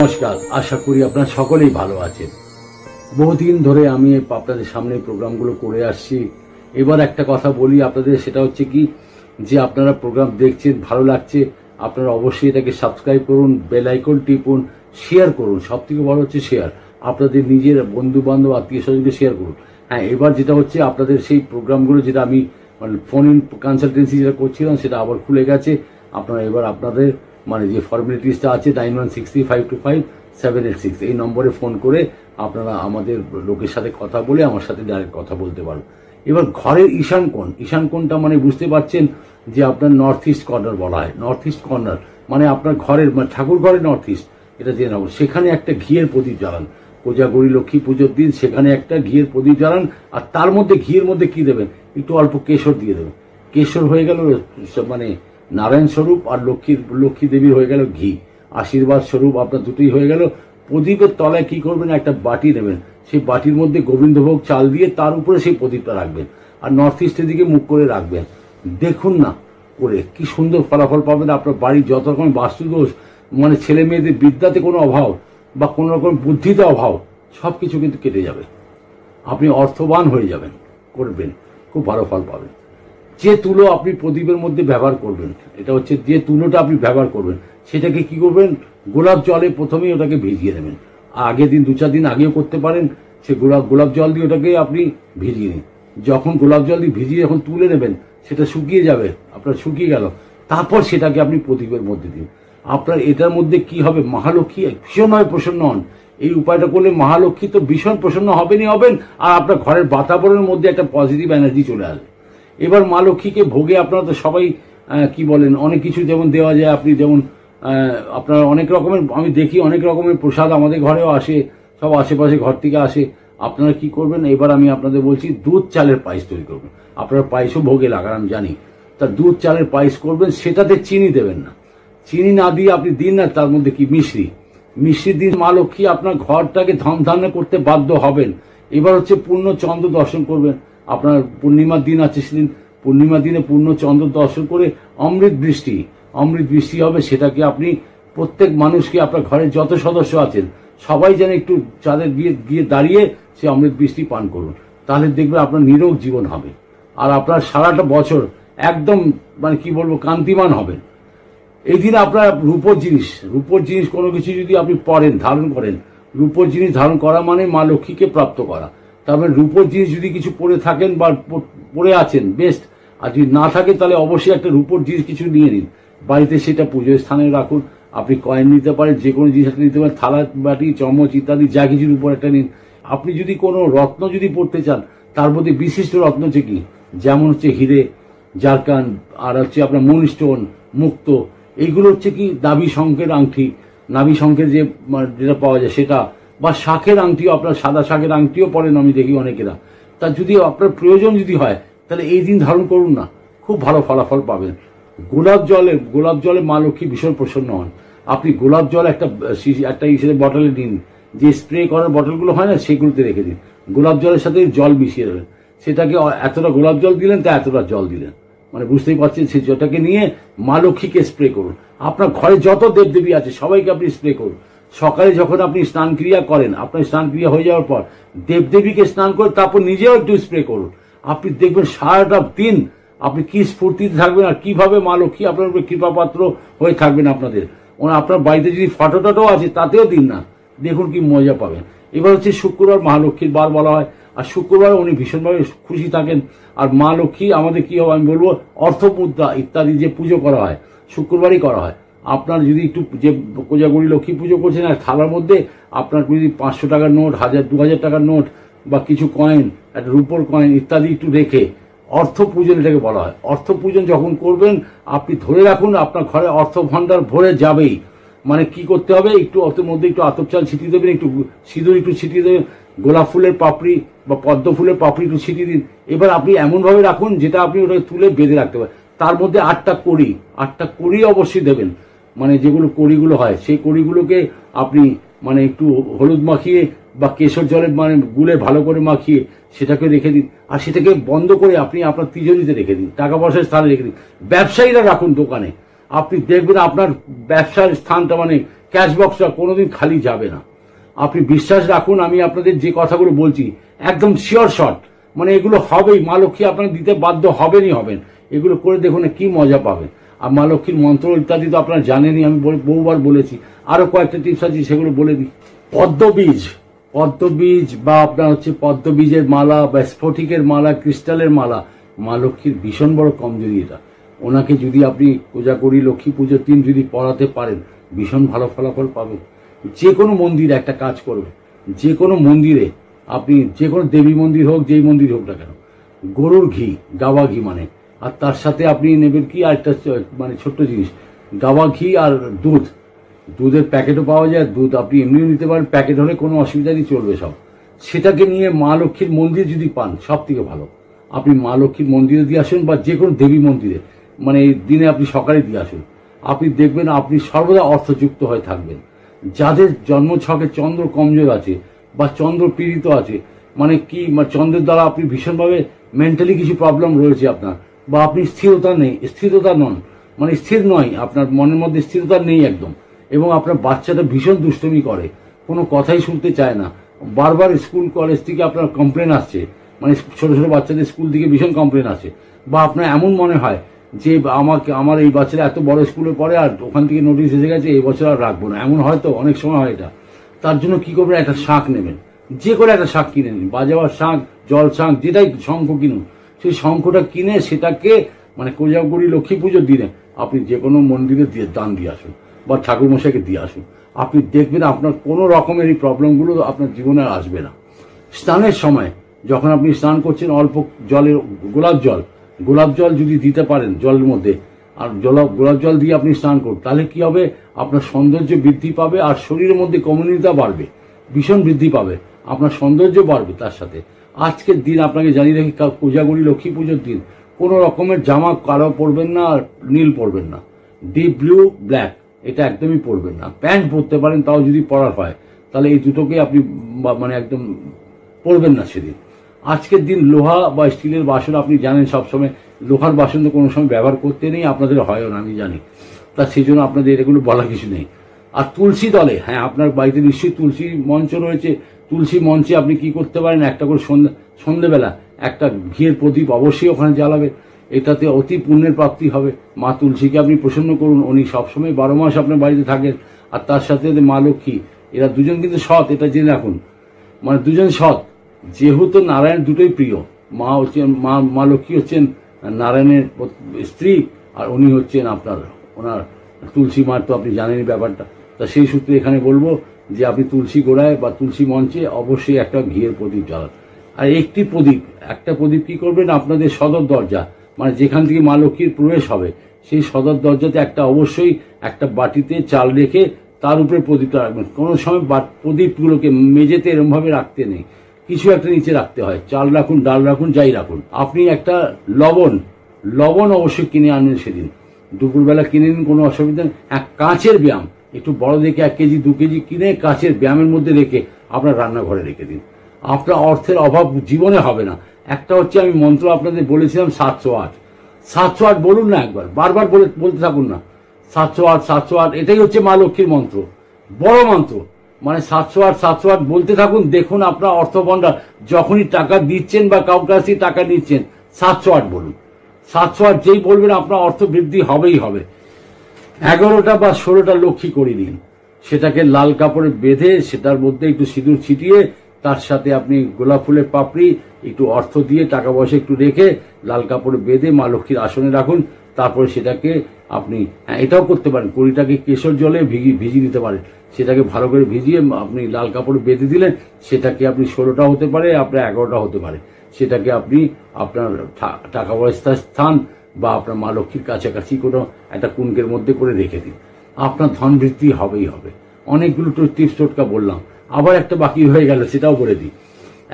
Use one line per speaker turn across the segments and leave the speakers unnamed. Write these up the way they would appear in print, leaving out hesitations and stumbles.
নমস্কার, আশা করি আপনারা সকলেই ভালো আছেন। বহুদিন ধরে আমি আপনাদের সামনে প্রোগ্রামগুলো করে আসছি। এবার একটা কথা বলি আপনাদের, সেটা হচ্ছে কি যে আপনারা প্রোগ্রাম দেখছেন, ভালো লাগছে, আপনারা অবশ্যই এটাকে সাবস্ক্রাইব করুন, বেল আইকন টিপুন, শেয়ার করুন। সব থেকে বড় হচ্ছে শেয়ার, আপনাদের নিজের বন্ধু বান্ধব আত্মীয় স্বজনকে শেয়ার করুন। হ্যাঁ, এবার যেটা হচ্ছে আপনাদের সেই প্রোগ্রামগুলো যেটা আমি ফোন ইন কনসালটেন্সি যেটা করছিলাম সেটা আবার খুলে গেছে। আপনারা এবার আপনাদের যে ফর্মালিটিসটা আছে 9163525786 এই নম্বরে ফোন করে আপনারা আমাদের লোকের সাথে কথা বলে আমার সাথে ডাইরেক্ট কথা বলতে পারো। এবার ঘরের ঈশান কোণটা বুঝতে পারছেন যে আপনার নর্থ ইস্ট কর্নার বলা হয়। নর্থ ইস্ট কর্নার আপনার ঘরের ঠাকুর ঘরের নর্থ ইস্ট, এটা জেনে নেব। সেখানে একটা ঘিয়ের প্রদীপ জ্বালান, কোজাগরী লক্ষ্মী পুজোর দিন সেখানে একটা ঘিয়ের প্রদীপ জ্বালান। আর তার মধ্যে ঘিয়ের মধ্যে কি দেবেন, একটু অল্প কেশর দিয়ে দেবেন। কেশর হয়ে গেল নারায়ণ স্বরূপ, আর লক্ষ্মী দেবীর হয়ে গেল ঘি, আশীর্বাদ স্বরূপ আপনার দুটোই হয়ে গেল। প্রদীপের তলায় কি করবেন, একটা বাটি নেবেন, সেই বাটির মধ্যে গোবিন্দভোগ চাল দিয়ে তার উপরে সেই প্রদীপটা রাখবেন, আর নর্থ ইস্টের দিকে মুখ করে রাখবেন। দেখুন না করে কি সুন্দর ফলাফল পাবেন। আপনার বাড়ির যত রকম বাস্তুদোষ, ছেলে মেয়েদের বিদ্যাতে কোনো অভাব বা কোনো রকম বুদ্ধিতে অভাব, সব কিছু কিন্তু কেটে যাবে। আপনি অর্থবান হয়ে যাবেন, করবেন, খুব ভালো ফল পাবেন। যে তুলো আপনি প্রদীপের মধ্যে ব্যবহার করবেন, এটা হচ্ছে যে তুলোটা আপনি ব্যবহার করবেন, সেটাকে কি করবেন, গোলাপ জলে প্রথমেই ওটাকে ভিজিয়ে নেবেন। আগের দিন 2-4 দিন আগেও করতে পারেন। সে গোলাপ জল দিয়ে ওটাকে আপনি ভিজিয়ে নিন। যখন গোলাপ জল দিয়ে ভিজিয়ে যখন তুলে নেবেন, সেটা শুকিয়ে যাবে, আপনার শুকিয়ে গেল, তারপর সেটাকে আপনি প্রদীপের মধ্যে দিন। আপনার এটার মধ্যে কি হবে, মহালক্ষ্মী ভীষণভাবে প্রসন্ন হন। এই উপায়টা করলে মহালক্ষ্মী তো ভীষণ প্রসন্ন হবেন, আর আপনার ঘরের বাতাবরণের মধ্যে একটা পজিটিভ এনার্জি চলে আসবে। এবার মা লক্ষ্মীকে ভোগে আপনারা তো সবাই কি বলেন, অনেক কিছু যেমন দেওয়া যায়। আপনি যেমন আপনার অনেক রকমের, আমি দেখি অনেক রকমের প্রসাদ আমাদের ঘরেও আসে, সব আশেপাশে ঘর থেকে আসে। আপনারা কি করবেন, এবার আমি আপনাদের বলছি, দুধ চালের পায়েস তৈরি করবেন। আপনারা পায়েসও ভোগে লাগান আমি জানি, তা দুধ চালের পায়েস করবেন, সেটাতে চিনি দেবেন না। চিনি না দিয়ে আপনি দিন না, তার মধ্যে কি মিশ্রি দিন। মা লক্ষ্মী আপনার ঘরটাকে ধনধান্য করতে বাধ্য হবেন। এবার হচ্ছে পূর্ণ চন্দ্র দর্শন করবেন। আপনার পূর্ণিমার দিন আছে, সেদিন পূর্ণিমার দিনে পূর্ণ চন্দ্র দর্শন করে অমৃত বৃষ্টি হবে। সেটাকে আপনি প্রত্যেক মানুষকে, আপনার ঘরের যত সদস্য আছেন সবাই যেন একটু চাঁদের গিয়ে দাঁড়িয়ে সে অমৃত বৃষ্টি পান করুন। তাহলে দেখবেন আপনার নিরোগ জীবন হবে, আর আপনার সারাটা বছর একদম কি বলবো, কান্তিমান হবেন। এই দিন আপনার রূপোর জিনিস কোনো কিছু যদি আপনি পরেন, ধারণ করেন, রূপোর জিনিস ধারণ করা মানে মা লক্ষ্মীকে প্রাপ্ত করা। তারপরে রূপোর জিনিস যদি কিছু পরে থাকেন বা পরে আছেন, বেস্ট। আর যদি না থাকে তাহলে অবশ্যই একটা রূপোর জিনিস কিছু নিয়ে নিন বাড়িতে, সেটা পুজোর স্থানে রাখুন। আপনি কয়েন নিতে পারেন, যে কোনো জিনিস একটা নিতে পারেন, থালা বাটি চামচ ইত্যাদি যা কিছুর উপর একটা নিন। আপনি যদি কোনো রত্ন যদি পড়তে চান, তার মধ্যে বিশিষ্ট রত্ন হচ্ছে কি, যেমন হচ্ছে হিরে, জারকান, আর হচ্ছে আপনার মুনস্টোন, মুক্তো, এইগুলো হচ্ছে কি নাভি শঙ্খের আংটি, নাভি শঙ্খের যেটা পাওয়া যায় সেটা, বা শাঁখের আংটিও, আপনার সাদা শাঁখের আংটিও পরেন আমি দেখি অনেকেরা। তা যদি আপনার প্রয়োজন যদি হয় তাহলে এই দিন ধারণ করুন না, খুব ভালো ফলাফল পাবেন। গোলাপ জলে মা লক্ষ্মী ভীষণ প্রসন্ন হন। আপনি গোলাপ জল একটা বটলে নিন, যে স্প্রে করার বটলগুলো হয় না, সেগুলোতে রেখে দিন। গোলাপ জলের সাথে জল মিশিয়ে দেবেন, সেটাকে এতটা গোলাপ জল দিলেন তা এতটা জল দিলেন, বুঝতেই পারছেন। সেই জলটাকে নিয়ে মা লক্ষ্মীকে স্প্রে করুন। আপনার ঘরে যত দেবদেবী আছে সবাইকে আপনি স্প্রে করুন। সকালে যখন আপনি স্নান ক্রিয়া করেন, আপনার স্নান ক্রিয়া হয়ে যাওয়ার পর দেবদেবীকে স্নান করে তারপর নিজেও একটু স্প্রে করুন। আপনি দেখবেন সারাটা দিন আপনি কি স্ফূর্তিতে থাকবেন, আর কিভাবে মা লক্ষ্মী আপনার উপরে কৃপাপাত্র হয়ে থাকবেন। আপনার বাড়িতে যদি ফটো টটো আছে তাতেও দিন না, দেখুন কি মজা পাবেন। এবার হচ্ছে শুক্রবার মহালক্ষ্মীর বার বলা হয়, আর শুক্রবার উনি ভীষণভাবে খুশি থাকেন। আর মা লক্ষ্মী আমাদের কি হবে, আমি বলবো অর্থ মুদ্রা ইত্যাদি যে পুজো করা হয় শুক্রবারই করা হয়। আপনার যদি একটু যে কোজাগরী লক্ষ্মী পুজো করছেন, আর থালার মধ্যে আপনার যদি 500 টাকার নোট, 1000-2000 টাকার নোট বা কিছু কয়েন, একটা রূপোর কয়েন ইত্যাদি একটু রেখে, অর্থ পূজন এটাকে বলা হয়। অর্থ পূজন যখন করবেন, আপনি ধরে রাখুন আপনার ঘরে অর্থ ভান্ডার ভরে যাবেই। কি করতে হবে, একটু অর্থের মধ্যে একটু আতপ চাল ছিটিয়ে দেবেন, একটু সিঁদুর একটু ছিটিয়ে দেবেন, গোলাপ ফুলের পাপড়ি বা পদ্ম ফুলের পাপড়ি একটু ছিটিয়ে দিন। এবার আপনি এমনভাবে রাখুন যেটা আপনি ওটা তুলে বেঁধে রাখতে পারেন। তার মধ্যে 8টা কড়ি অবশ্যই দেবেন। যেগুলো কড়িগুলো হয়, সেই কড়িগুলোকে আপনি একটু হলুদ মাখিয়ে বা কেশর জলে গুলে ভালো করে মাখিয়ে সেটাকে রেখে দিন। আর সেটাকে বন্ধ করে আপনি আপনার তিজোরিতে রেখে দিন, টাকা পয়সার স্থানে রেখে দিন। ব্যবসায়ীরা রাখুন দোকানে, আপনি দেখবেন আপনার ব্যবসার স্থানটা ক্যাশ বক্সটা কোনোদিন খালি যাবে না। আপনি বিশ্বাস রাখুন, আমি আপনাদের যে কথাগুলো বলছি একদম শিওর শট, মানে এগুলো হবেই। মা লক্ষ্মী আপনাকে দিতে বাধ্য হবেনই হবেন। এগুলো করে দেখুন কি মজা পাবেন। আর মা লক্ষ্মীর মন্ত্র ইত্যাদি তো আপনারা জানেনই, আমি বহুবার বলেছি। আরো কয়েকটা টিপস আছে, সেগুলো বলে দিই। পদ্মবীজ বা আপনার হচ্ছে পদ্মবীজের মালা বা স্ফটিকের মালা, ক্রিস্টালের মালা, মা লক্ষ্মীর ভীষণ বড় কমজোরি এটা। ওনাকে যদি আপনি কোজাগরী লক্ষ্মী পুজোর দিন যদি পড়াতে পারেন, ভীষণ ভালো ফলাফল পাবেন। যে কোনো মন্দিরে একটা কাজ করবে, যে কোনো মন্দিরে আপনি, যে কোনো দেবী মন্দির হোক, যেই মন্দির হোক না কেন, গরুর ঘি, গাওয়া ঘি মানে, আর তার সাথে আপনি নেবেন কি আরেকটা মানে ছোট্ট জিনিস, গাওয়া ঘি আর দুধের প্যাকেটও পাওয়া যায়, দুধ আপনি এমনিও নিতে পারেন, প্যাকেট হলে কোনো অসুবিধা নেই, চলবে সব। সেটাকে নিয়ে মা লক্ষ্মীর মন্দির যদি পান, সব থেকে ভালো। আপনি মা লক্ষ্মীর মন্দিরে দিয়ে আসুন বা যে কোনো দেবী মন্দিরে, মানে এই দিনে আপনি সকালে দিয়ে আসুন। আপনি দেখবেন আপনি সর্বদা অর্থযুক্ত হয়ে থাকবেন। যাদের জন্মছকে চন্দ্র কমজোর আছে বা চন্দ্র পীড়িত আছে, মানে কি, চন্দ্রের দ্বারা আপনি ভীষণভাবে মেন্টালি কিছু প্রবলেম রয়েছে আপনার, বা আপনি স্থিরতা নন, মানে স্থির নয়, আপনার মনের মধ্যে স্থিরতা নেই একদম, এবং আপনার বাচ্চাটা ভীষণ দুষ্টুমি করে, কোনো কথাই শুনতে চায় না, বারবার স্কুল কলেজ থেকে আপনার কমপ্লেন আসছে, মানে ছোট ছোট বাচ্চাদের স্কুল থেকে ভীষণ কমপ্লেন আসে, বা আপনার এমন মনে হয় যে আমার এই বাচ্চারা এত বড় স্কুলে পড়ে আর ওখান থেকে নোটিশ এসে গেছে, এই বছর আর রাখবো না, এমন হয়তো অনেক সময় হয় এটা। তার জন্য কি করবেন, একটা শাঁখ নেবেন, যে করে একটা শাঁখ কিনে নিন, বাজাবার শাঁখ, জল শাঁখ, যেটাই শঙ্খ কিনুন, সেই শঙ্খটা কিনে সেটাকে মানে কোজাগরী লক্ষ্মী পুজোর দিনে আপনি যে কোনো মন্দিরে দিয়ে দান দিয়ে আসুন বা ঠাকুরমশাইকে দিয়ে আসুন। আপনি দেখবেন আপনার কোনো রকমের এই প্রবলেমগুলো আপনার জীবনে আর আসবে না। স্নানের সময় যখন আপনি স্নান করছেন, অল্প জলের গোলাপ জল যদি দিতে পারেন জলের মধ্যে, আর গোলাপ জল দিয়ে আপনি স্নান করুন, তাহলে কি হবে, আপনার সৌন্দর্য বৃদ্ধি পাবে আর শরীরের মধ্যে কমিউনিটা বাড়বে, ভীষণ বৃদ্ধি পাবে, আপনার সৌন্দর্য বাড়বে। তার সাথে আজকের দিন আপনাকে জানিয়ে রাখি, কোজাগরী লক্ষ্মী পুজোর দিন কোনো রকমের জামা কালো পরবেন না আর নীল পরবেন না, ডিপ ব্লু, ব্ল্যাক এটা একদমই পরবেন না। প্যান্ট পরতে পারেন, তাও যদি পরার হয়, তাহলে এই দুটোকে আপনি মানে একদম পরবেন না সেদিন। আজকের দিন লোহা বা স্টিলের বাসন, আপনি জানেন সবসময় লোহার বাসন তো কোনো সময় ব্যবহার করতে নেই, আপনাদের হয়ও না আমি জানি, তা সেই জন্য আপনাদের এগুলো বলা কিছু নেই। আর তুলসী দলে, হ্যাঁ আপনার বাড়িতে নিশ্চয়ই তুলসী মঞ্চ রয়েছে, তুলসী মঞ্চে আপনি কি করতে পারেন, একটা করে সন্ধ্যেবেলা একটা ঘিয়ের প্রদীপ অবশ্যই ওখানে জ্বালাবে, এটাতে অতি পুণ্যের প্রাপ্তি হবে। মা তুলসীকে আপনি প্রসন্ন করুন, উনি সবসময় 12 মাস আপনার বাড়িতে থাকেন। আর তার সাথে মা লক্ষ্মী, এরা দুজন কিন্তু সৎ, এটা জেনে রাখুন, মানে দুজন সৎ, যেহেতু নারায়ণ দুটোই প্রিয়। মা হচ্ছেন মা লক্ষ্মী হচ্ছেন নারায়ণের স্ত্রী, আর উনি হচ্ছেন ওনার তুলসী মার, তো আপনি জানেনই ব্যাপারটা। তা সেই সূত্রে এখানে বলবো যে আপনি তুলসী গোড়ায় বা তুলসী মঞ্চে অবশ্যই একটা ঘিয়ের প্রদীপ জ্বালান। আর একটা প্রদীপ কি করবেন, আপনাদের সদর দরজা, মানে যেখান থেকে মা লক্ষ্মীর প্রবেশ হবে, সেই সদর দরজাতে অবশ্যই একটা বাটিতে চাল রেখে তার উপরে প্রদীপটা রাখবেন। কোনো সময় প্রদীপগুলোকে মেঝেতে এরমভাবে রাখতে নেই, কিছু একটা নিচে রাখতে হয়, চাল রাখুন, ডাল রাখুন, যাই রাখুন। আপনি একটা লবণ অবশ্যই কিনে আনবেন সেদিন, দুপুরবেলা কিনে নিন, কোনো অসুবিধা নেই। এক কাঁচের ব্যায়াম, একটু বড় দেখে 1 কেজি 2 কেজি কিনে কাঁচের ব্যায়ামের মধ্যে রেখে আপনার রান্নাঘরে রেখে দিন, আপনার অর্থের অভাব জীবনে হবে না। একটা হচ্ছে, আমি মন্ত্র আপনাদের বলেছিলাম 708, 708 বলুন না, একবার বারবার বলতে থাকুন না, 708 708, এটাই হচ্ছে মা লক্ষ্মীর মন্ত্র, বড় মন্ত্র, মানে 708 708 বলতে থাকুন। দেখুন আপনার অর্থ ভান্ডার, যখনই টাকা দিচ্ছেন বা কাউকে কাছে টাকা নিচ্ছেন, 708 বলুন, 708 যেই বলবেন আপনার অর্থ বৃদ্ধি হবেই হবে। 11টা বা 16টা লক্ষ্মী করে নিন, সেটাকে লাল কাপড়ে বেঁধে সেটার মধ্যে একটু সিঁদুর ছিটিয়ে, তার সাথে আপনি গোলাপ ফুলের পাপড়ি, একটু অর্থ দিয়ে, টাকা পয়সা একটু রেখে লাল কাপড়ে বেঁধে মা লক্ষ্মীর আসনে রাখুন। তারপরে সেটাকে আপনি এটাও করতে পারেন, কড়িটাকে কেশর জলে ভিজিয়ে দিতে পারেন, সেটাকে ভালো করে ভিজিয়ে আপনি লাল কাপড়ে বেঁধে দিলেন, সেটাকে আপনি 16টা হতে পারে, আপনার 11টা হতে পারে, সেটাকে আপনি আপনার টাকা পয়সার স্থান বা আপনার মা লক্ষ্মীর কাছাকাছি কোনো একটা কুণ্ডের মধ্যে করে রেখে দিন, আপনার ধন বৃদ্ধি হবেই হবে। অনেকগুলো টিপস টোটকা বললাম, আবার একটা বাকি হয়ে গেল, সেটাও বলে দিই।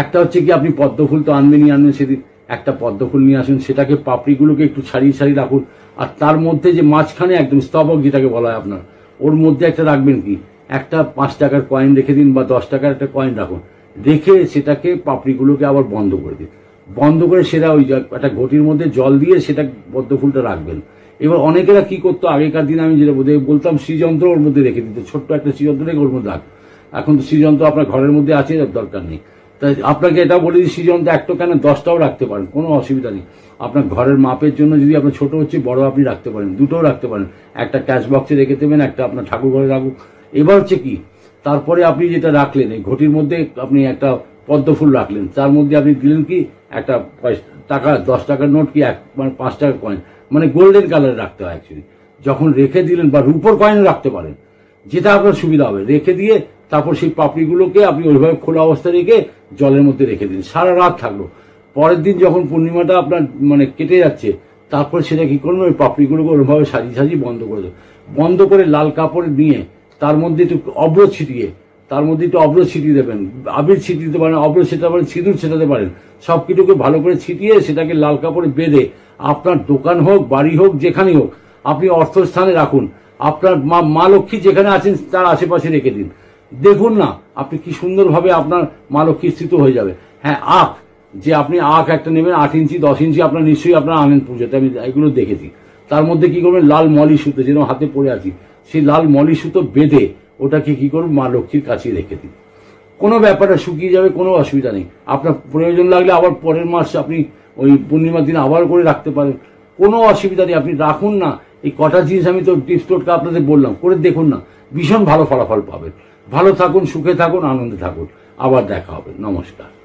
একটা হচ্ছে কি, আপনি পদ্মফুল তো আনবেন সেদিন, একটা পদ্মফুল নিয়ে আসুন, সেটাকে পাপড়িগুলোকে একটু ছাড়িয়ে রাখুন, আর তার মধ্যে যে মাঝখানে একদম স্তবক যেটাকে বলা হয় আপনার, ওর মধ্যে একটা রাখবেন কি, একটা 5 টাকার কয়েন রেখে দিন বা 10 টাকার একটা কয়েন রাখুন, রেখে সেটাকে পাপড়িগুলোকে আবার বন্ধ করে দিন, বন্ধ করে সেটা ওই একটা ঘটির মধ্যে জল দিয়ে সেটা পদ্মফুলটা রাখবেন। এবার অনেকেরা কি করতো আগেকার দিনে, আমি যেটা বলতাম শ্রীযন্ত্র ওর মধ্যে রেখে দিতে, ছোট্ট একটা শ্রীযন্ত্র রেখে ওর মধ্যে রাখ। এখন তো শ্রীযন্ত্র আপনার ঘরের মধ্যে আছে, দরকার নেই। তাই আপনাকে এটা বলে দিই, শ্রীযন্ত্র একটা কেন 10টাও রাখতে পারেন, কোনো অসুবিধা নেই। আপনার ঘরের মাপের জন্য যদি আপনার ছোট হচ্ছে, বড় আপনি রাখতে পারেন, দুটোও রাখতে পারেন। একটা ক্যাশ বক্সে রেখে দেবেন, একটা আপনার ঠাকুর ঘরে রাখুন। এবার হচ্ছে কি, তারপরে আপনি যেটা রাখলেন, এই ঘটির মধ্যে আপনি একটা পদ্ম ফুল রাখলেন, তার মধ্যে আপনি দিলেন কি একটা টাকা, 10 টাকার নোট কি মানে 5 টাকার কয়েন, মানে গোল্ডেন কালারে রাখতে হয় অ্যাকচুয়ালি। যখন রেখে দিলেন, বা রূপোর কয়েনও রাখতে পারেন, যেটা আপনার সুবিধা হবে, রেখে দিয়ে তারপর সেই পাপড়িগুলোকে আপনি ওইভাবে খোলা অবস্থায় রেখে জলের মধ্যে রেখে দিন, সারা রাত থাকলো। পরের দিন যখন পূর্ণিমাটা আপনার মানে কেটে যাচ্ছে, তারপরে সেটা কি করবেন, ওই পাপড়িগুলোকে ওইভাবে সাজিয়ে সাজিয়ে বন্ধ করে দেবেন। বন্ধ করে লাল কাপড় নিয়ে তার মধ্যে একটু অব্র ছিটিয়ে, তার মধ্যে একটু অব্র ছিটিয়ে দেবেন, আবির ছিটিয়ে দিতে পারেন, অব্র ছেটাতে পারেন, সিঁদুর ছেটাতে পারেন। সব কিছুকে ভালো করে ছিটিয়ে সেটাকে লাল কাপড়ে বেঁধে আপনার দোকান হোক, বাড়ি হোক, যেখানেই হোক, আপনি অর্থস্থানে রাখুন। আপনার মা লক্ষ্মী যেখানে আছেন তার আশেপাশে রেখে দিন। দেখুন না আপনি কি সুন্দরভাবে আপনার মা লক্ষ্মী স্থিত হয়ে যাবে। হ্যাঁ, আখ, যে আপনি আখ একটা নেবেন 8 ইঞ্চি 10 ইঞ্চি, আপনার নিশ্চয়ই আপনার আনেন পুজোতে, আমি এগুলো দেখেছি। তার মধ্যে কি করবেন, লাল মলি সুতো, যেরকম হাতে পড়ে আছি, সেই লাল মলি সুতো বেঁধে ওটাকে কি করবেন, মা লক্ষ্মীর কাছে রেখে দিন। কোনো ব্যাপারটা শুকিয়ে যাবে, কোনো অসুবিধা নেই। আপনার প্রয়োজন লাগলে আবার পরের মাস আপনি ওই পূর্ণিমার দিন আবার করে রাখতে পারেন, কোনো অসুবিধা নেই। আপনি রাখুন না, এই কটা জিনিস আমি তো টিপস টোটকা আপনাদের বললাম, করে দেখুন না, ভীষণ ভালো ফলাফল পাবেন। ভালো থাকুন, সুখে থাকুন, আনন্দে থাকুন। আবার দেখা হবে। নমস্কার।